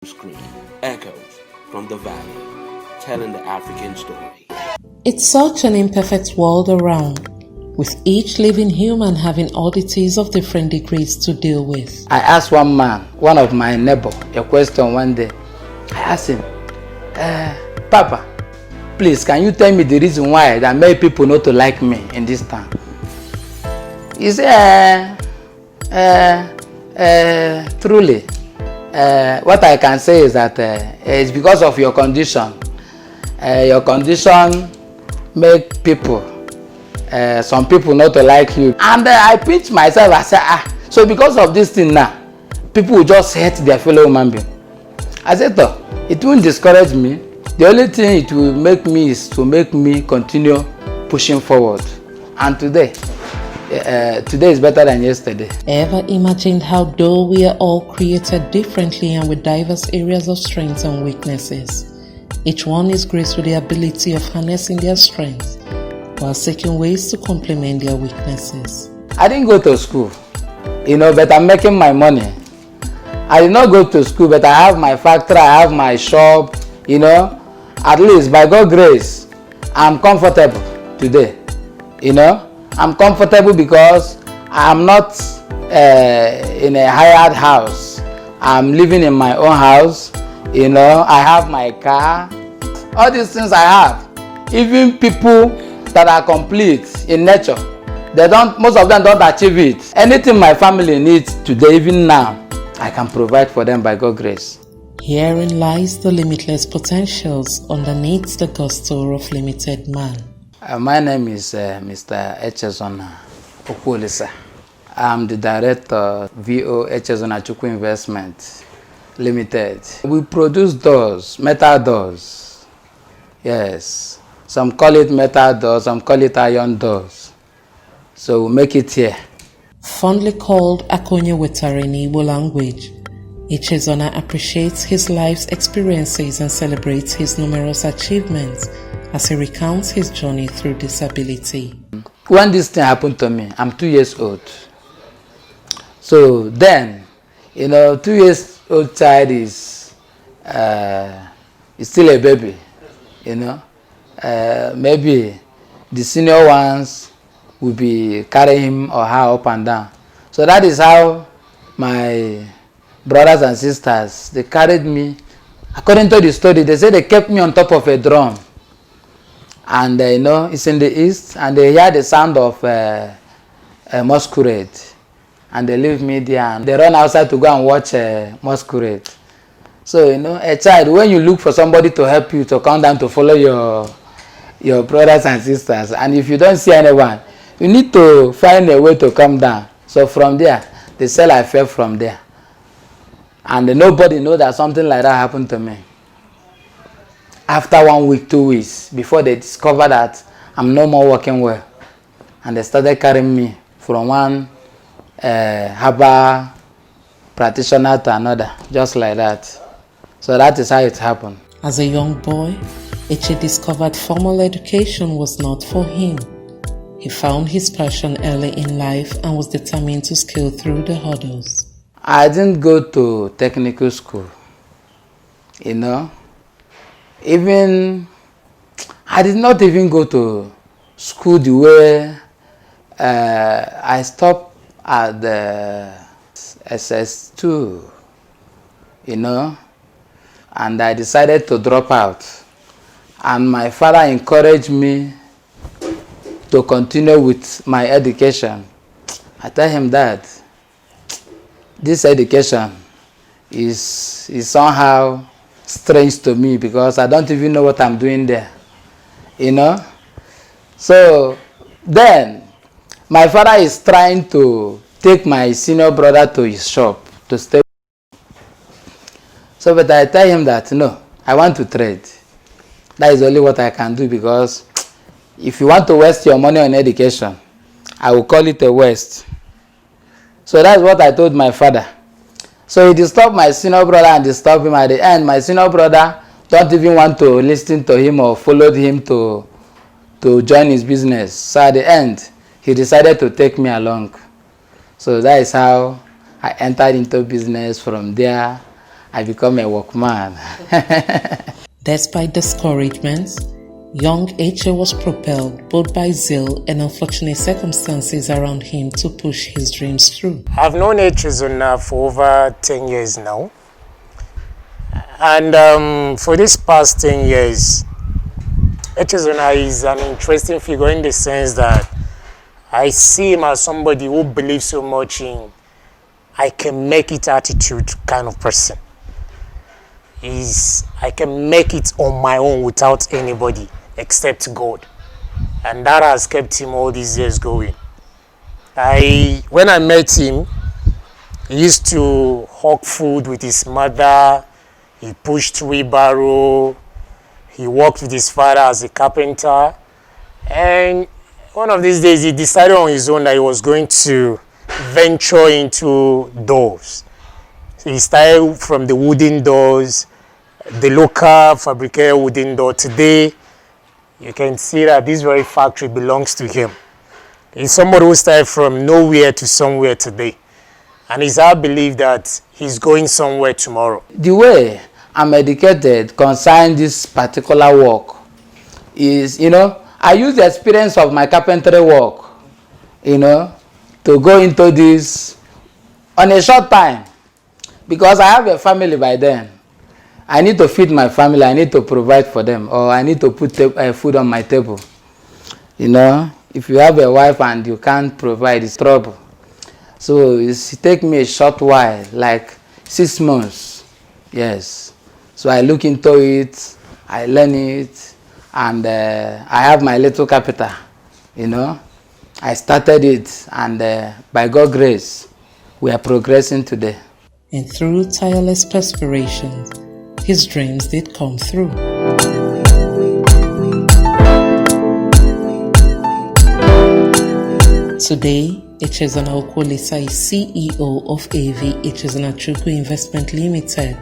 screen, echoes from the valley, telling the African story. It's such an imperfect world around, with each living human having oddities of different degrees to deal with. I asked one man, one of my neighbor, a question one day. I asked him, Papa, please, can you tell me the reason why that made people not to like me in this town? He said, truly, what I can say is that it's because of your condition. Your condition make people, some people not to like you. And I pinch myself, I said, so because of this thing now, people will just hate their fellow human being. I said, though, it won't discourage me. The only thing it will make me is to make me continue pushing forward. And today is better than yesterday. Ever imagined how though we are all created differently and with diverse areas of strengths and weaknesses, each one is graced with the ability of harnessing their strengths while seeking ways to complement their weaknesses. I didn't go to school, but I'm making my money. I did not go to school, but I have my factory, I have my shop, At least by God's grace, I'm comfortable today, I'm comfortable because I'm not in a hired house. I'm living in my own house. I have my car. All these things I have. Even people that are complete in nature, most of them don't achieve it. Anything my family needs today, even now, I can provide for them by God's grace. Herein lies the limitless potentials underneath the gusto of limited man. My name is Mr. Echezona Okwolisa. I'm the director of VO Echezona Chukwu Investment Limited. We produce doors, metal doors. Yes. Some call it metal doors, some call it iron doors. So we make it here. Fondly called Akonye Wetare in Igbo language, Echezona appreciates his life's experiences and celebrates his numerous achievements as he recounts his journey through disability. When this thing happened to me, I'm 2 years old. So then, 2 years old child is still a baby, maybe the senior ones will be carrying him or her up and down. So that is how my brothers and sisters, they carried me. According to the story, they say they kept me on top of a drum. And it's in the east, and they hear the sound of a masquerade. And they leave me there, and they run outside to go and watch a masquerade. So, a child, when you look for somebody to help you to come down to follow your brothers and sisters, and if you don't see anyone, you need to find a way to come down. So from there, they say I fell from there. And nobody knows that something like that happened to me. After 1 week, 2 weeks, before they discover that I'm no more working well. And they started carrying me from one herbal practitioner to another, just like that. So that is how it happened. As a young boy, Eche discovered formal education was not for him. He found his passion early in life and was determined to scale through the hurdles. I didn't go to technical school, Even, I did not even go to school the way I stopped at the SS2, and I decided to drop out. And my father encouraged me to continue with my education. I tell him that this education is somehow strange to me because I don't even know what I'm doing there, So then, my father is trying to take my senior brother to his shop to stay. So, but I tell him that, no, I want to trade. That is only what I can do because if you want to waste your money on education, I will call it a waste. So that's what I told my father. So he disturbed my senior brother and disturbed him at the end. My senior brother don't even want to listen to him or followed him to join his business. So at the end, he decided to take me along. So that is how I entered into business. From there, I become a workman. Despite discouragements, young Eche was propelled both by zeal and unfortunate circumstances around him to push his dreams through. I've known Echezona for over 10 years now. And for this past 10 years, Echezona is an interesting figure in the sense that I see him as somebody who believes so much in I can make it attitude kind of person. I can make it on my own without anybody except God. And that has kept him all these years going. When I met him, he used to hawk food with his mother, he pushed wheelbarrow, he worked with his father as a carpenter, and one of these days he decided on his own that he was going to venture into doors. So he started from the wooden doors, the local fabricated wooden door. Today, you can see that this very factory belongs to him. He's somebody who started from nowhere to somewhere today. And it's our belief that he's going somewhere tomorrow. The way I'm educated concerning this particular work is, I use the experience of my carpentry work, to go into this on a short time. Because I have a family by then. I need to feed my family, I need to provide for them, or I need to put food on my table. If you have a wife and you can't provide, it's trouble. So it takes me a short while, like 6 months. Yes. So I look into it, I learn it, and I have my little capital. I started it, and by God's grace, we are progressing today. And through tireless perspiration, his dreams did come through. Today, Echezona Okwolisa is CEO of AV Echezona Chukwu Investment Limited.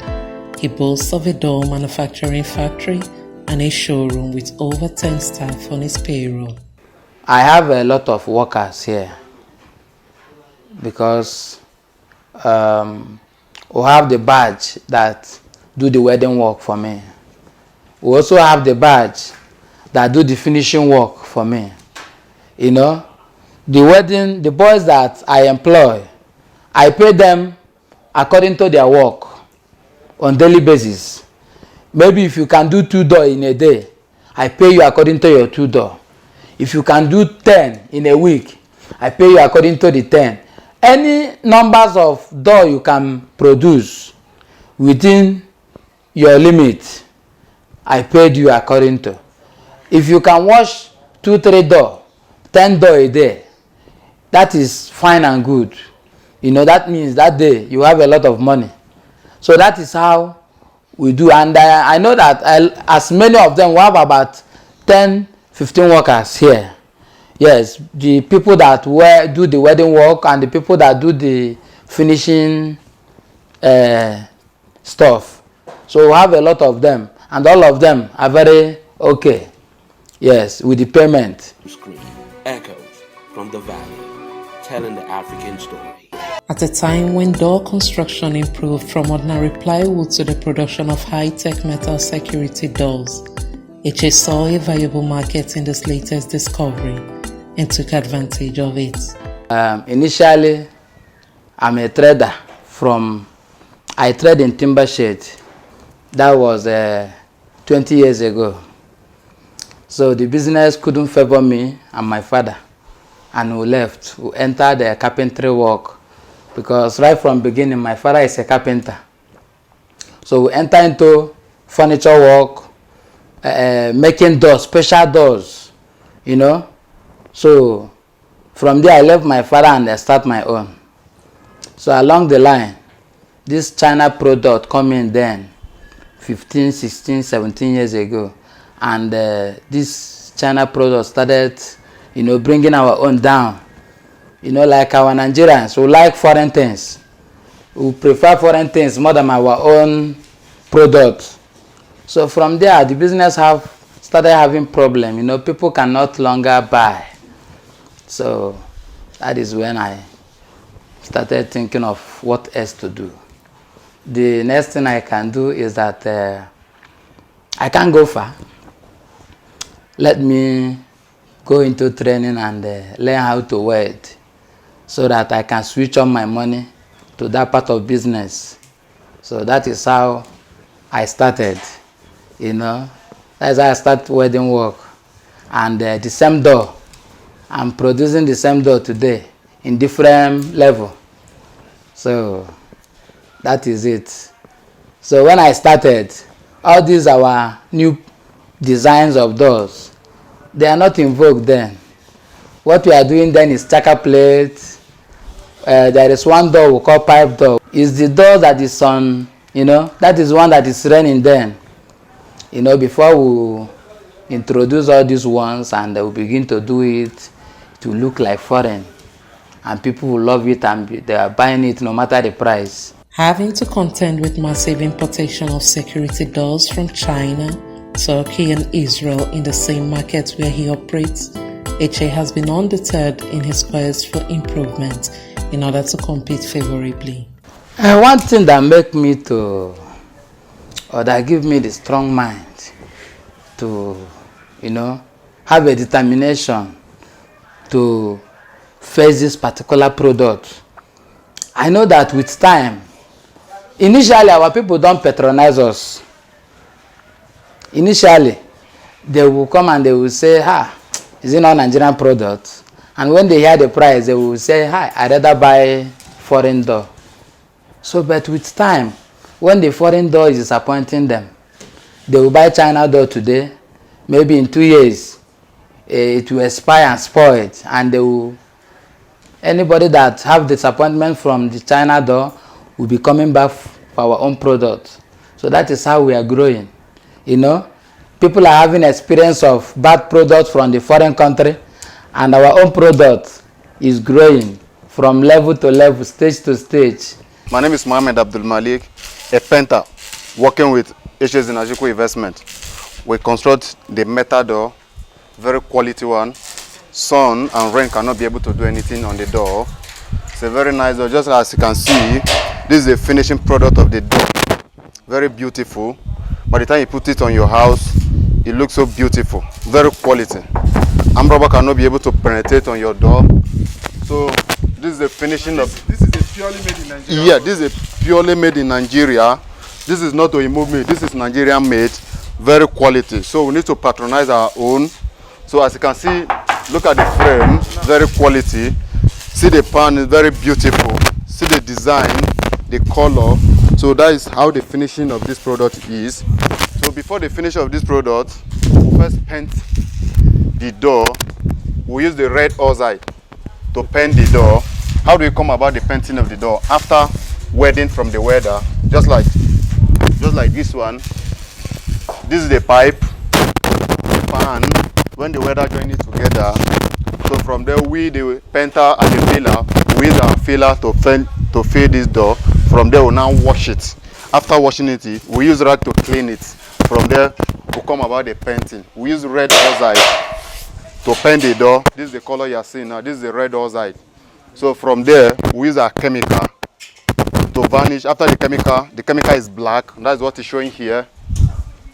He boasts of a door manufacturing factory and a showroom with over 10 staff on his payroll. I have a lot of workers here because we have the badge that do the wedding work for me. We also have the badge that do the finishing work for me. The boys that I employ, I pay them according to their work on daily basis. Maybe if you can do 2 doors in a day, I pay you according to your 2 doors. If you can do 10 in a week, I pay you according to the 10. Any numbers of doors you can produce within your limit, I paid you according to. If you can wash 2-3 doors, 10 doors a day, that is fine and good. That means that day you have a lot of money. So that is how we do. And I know that as many of them, we have about 10-15 workers here. Yes, the people that do the wedding work and the people that do the finishing stuff. So we have a lot of them, and all of them are very okay. Yes, with the payment. Screen echoes from the valley, telling the African story. At a time when door construction improved from ordinary plywood to the production of high-tech metal security doors, Eche saw a viable market in this latest discovery and took advantage of it. Initially, I'm a trader I trade in timber shade. That was 20 years ago. So the business couldn't favor me and my father, and we left. We entered the carpentry work because right from beginning, my father is a carpenter. So we entered into furniture work, making doors, special doors, So from there, I left my father and I start my own. So along the line, this China product come in then, 15, 16, 17 years ago. And this China product started, bringing our own down. Like our Nigerians, we like foreign things. We prefer foreign things more than our own product. So from there, the business started having problem. People can no longer buy. So that is when I started thinking of what else to do. the next thing I can do is that I can't go far. Let me go into training and learn how to weld so that I can switch on my money to that part of business. So that is how I started, you know. That's how I started welding work. And the same door, I'm producing the same door today in different level. So that is it. So when I started, all these our new designs of doors, they are not in vogue then. What we are doing then is checker plate. There is one door we call pipe door. It's the door that is on, you know, that is one that is running then. You know, before we introduce all these ones and we begin to do it to look like foreign. And people will love it and they are buying it no matter the price. Having to contend with massive importation of security doors from China, Turkey and Israel in the same markets where he operates, HA has been undeterred in his quest for improvement in order to compete favorably. One thing that make me to, or that give me the strong mind to, you know, have a determination to face this particular product. I know that with time, initially our people don't patronize us. Initially, they will come and they will say, is it not Nigerian product? And when they hear the price, they will say, I'd rather buy foreign door. So, but with time, when the foreign door is disappointing them, they will buy China door today. Maybe in 2 years, it will expire and spoil it. And they will, anybody that have disappointment from the China door will be coming back for our own product. So that is how we are growing. You know, people are having experience of bad products from the foreign country, and our own product is growing from level to level, stage to stage. My name is Mohamed Abdul Malik, a painter working with HS Inajuku Investment. We construct the metal door, very quality one. Sun and rain cannot be able to do anything on the door. It's a very nice door. Just as you can see, this is the finishing product of the door. Very beautiful. By the time you put it on your house, it looks so beautiful. Very quality. Arm rubber cannot be able to penetrate on your door. So this is the finishing of. This is a purely made in Nigeria. Yeah, this is a purely made in Nigeria. This is not Oimo made. This is Nigerian made. Very quality. So we need to patronize our own. So as you can see, look at the frame. Very quality. See the pan is very beautiful. See the design, the color. So that is how the finishing of this product is. So before the finish of this product, we first paint the door. We use the red oxide to paint the door. How do you come about the painting of the door? After welding from the welder, just like this one. This is the pipe, pan. When the welder join it together, so from there we, the painter and the filler, we use our filler to fill this door. From there we now wash it. After washing it, we use rag to clean it. From there we come about the painting. We use red oxide to paint the door. This is the color you are seeing now. This is the red oxide. So from there we use our chemical to varnish. After the chemical is black. That's what is showing here.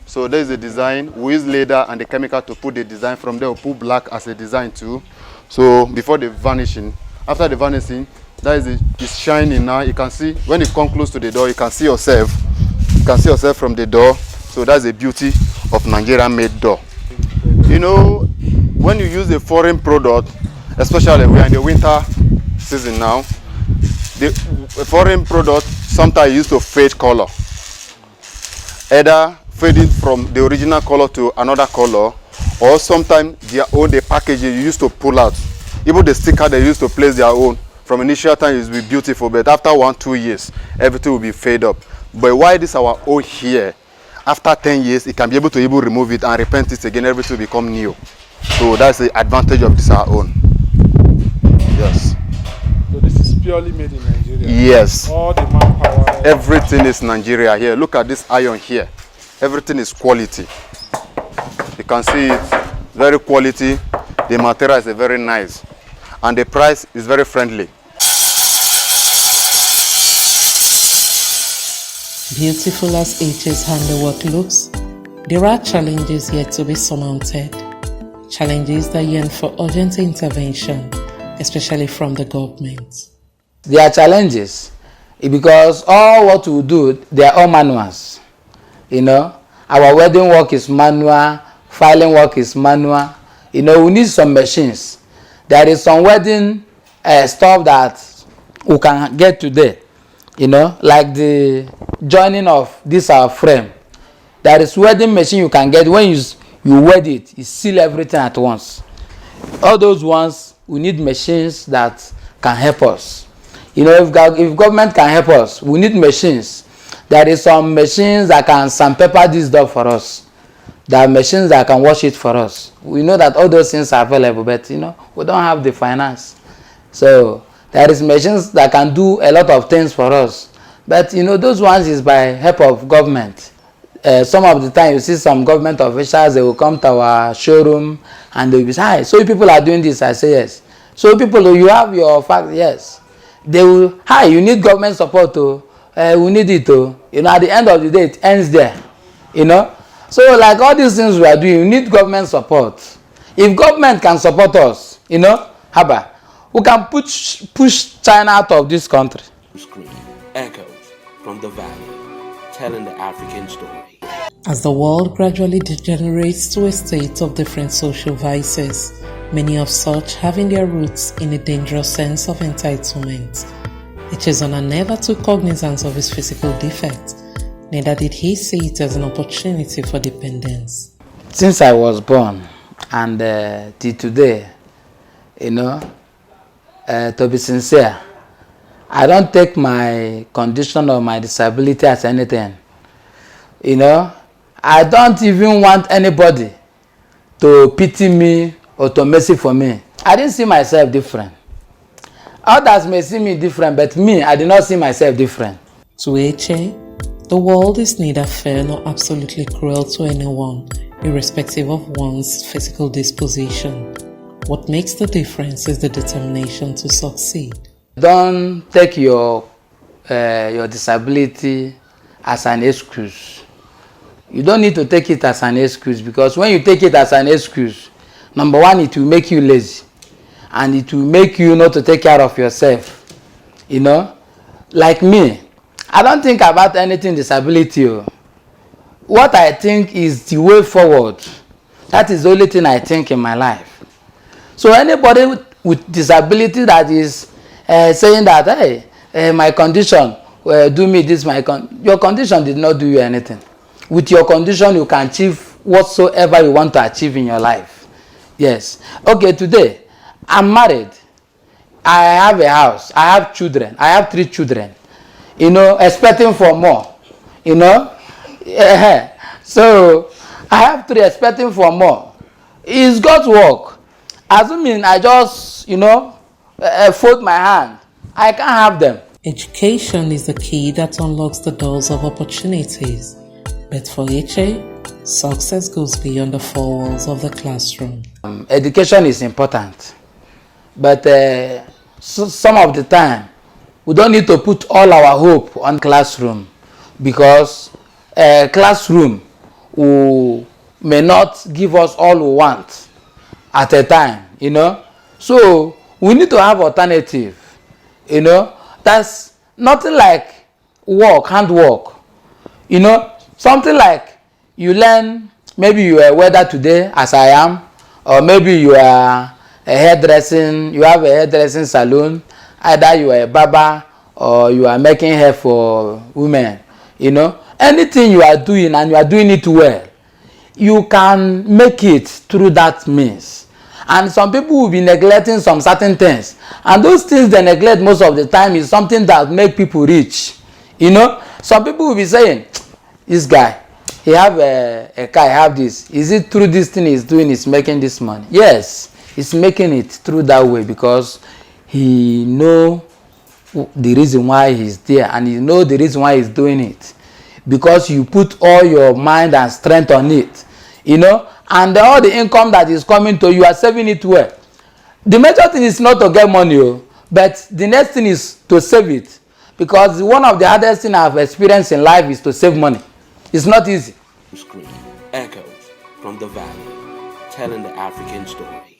So there is the design. We use leather and the chemical to put the design. From there we put black as a design too. So before the varnishing, after the varnishing, that is it's shining now. You can see when you come close to the door, you can see yourself. You can see yourself from the door. So that's the beauty of Nigerian made door. You know, when you use a foreign product, especially we are in the winter season now, the foreign product sometimes used to fade color. Either fading from the original color to another color, or sometimes their own the packaging you used to pull out. Even the sticker they used to place their own. From initial time it will be beautiful, but after 1-2 years, everything will be fade up. But why this our own here? After 10 years, it can be able to even remove it and repaint it again. Everything will become new. So that's the advantage of this our own. Yes. So this is purely made in Nigeria. Yes. All the manpower. Everything is Nigeria here. Look at this iron here. Everything is quality. You can see it. Very quality. The material is very nice. And the price is very friendly. Beautiful as HA's handiwork looks, there are challenges yet to be surmounted. Challenges that yearn for urgent intervention, especially from the government. There are challenges because all what we do, they are all manuals. You know, our wedding work is manual, filing work is manual. You know, we need some machines. There is some wedding stuff that we can get today. You know, like the joining of this our frame. There is wedding machine you can get when you wed it, you seal everything at once. All those ones, we need machines that can help us. You know, if government can help us, we need machines. There is some machines that can sandpaper this door for us. There are machines that can wash it for us. We know that all those things are available, but you know, we don't have the finance. So there is machines that can do a lot of things for us. But you know, those ones is by help of government. Some of the time you see some government officials, they will come to our showroom and they will say, hi, so people are doing this. I say yes. So people, you have your fact, yes. They will, hi, you need government support to, we need it to. You know, at the end of the day, it ends there. You know, so like all these things we are doing, we need government support. If government can support us, you know, haba, we can push China out of this country. Screen echoes from the valley, telling the African story. As the world gradually degenerates to a state of different social vices, many of such having their roots in a dangerous sense of entitlement. Echezona never took cognizance of his physical defect, neither did he see it as an opportunity for dependence. Since I was born and till today, you know, to be sincere, I don't take my condition or my disability as anything. You know, I don't even want anybody to pity me or to mercy for me. I didn't see myself different. Others may see me different, but me, I did not see myself different. To Eche, the world is neither fair nor absolutely cruel to anyone, irrespective of one's physical disposition. What makes the difference is the determination to succeed. Don't take your disability as an excuse. You don't need to take it as an excuse, because when you take it as an excuse, number one, it will make you lazy and it will make you not to take care of yourself. You know, like me, I don't think about anything disability. What I think is the way forward. That is the only thing I think in my life. So anybody with disability that is saying that, hey, my condition, do me this, your condition did not do you anything. With your condition, you can achieve whatsoever you want to achieve in your life. Yes. Okay, today, I'm married. I have a house. I have children. I have 3 children. You know, expecting for more. You know? So, I have 3 expecting for more. It's God's work. Assuming I just, you know, fold my hand, I can't have them. Education is the key that unlocks the doors of opportunities. But for Eche, success goes beyond the 4 walls of the classroom. Education is important. But some of the time, we don't need to put all our hope on classroom, because classroom may not give us all we want at a time, you know. So we need to have alternative, you know. That's nothing like work, handwork, you know. Something like you learn, maybe you are a welder today, as I am, or maybe you are a hairdressing, you have a hairdressing salon, either you are a barber or you are making hair for women, you know. Anything you are doing and you are doing it well, you can make it through that means. And some people will be neglecting some certain things, and those things they neglect most of the time is something that make people rich, you know. Some people will be saying, this guy, he have a car, he have this. Is it through this thing he's doing, he's making this money? Yes, he's making it through that way because he know the reason why he's there, and he know the reason why he's doing it. Because you put all your mind and strength on it, you know, and all the income that is coming to you, you are saving it well. The major thing is not to get money, but the next thing is to save it. because one of the hardest things I've experienced in life is to save money. It's not easy. Screen echoes from the valley, telling the African story.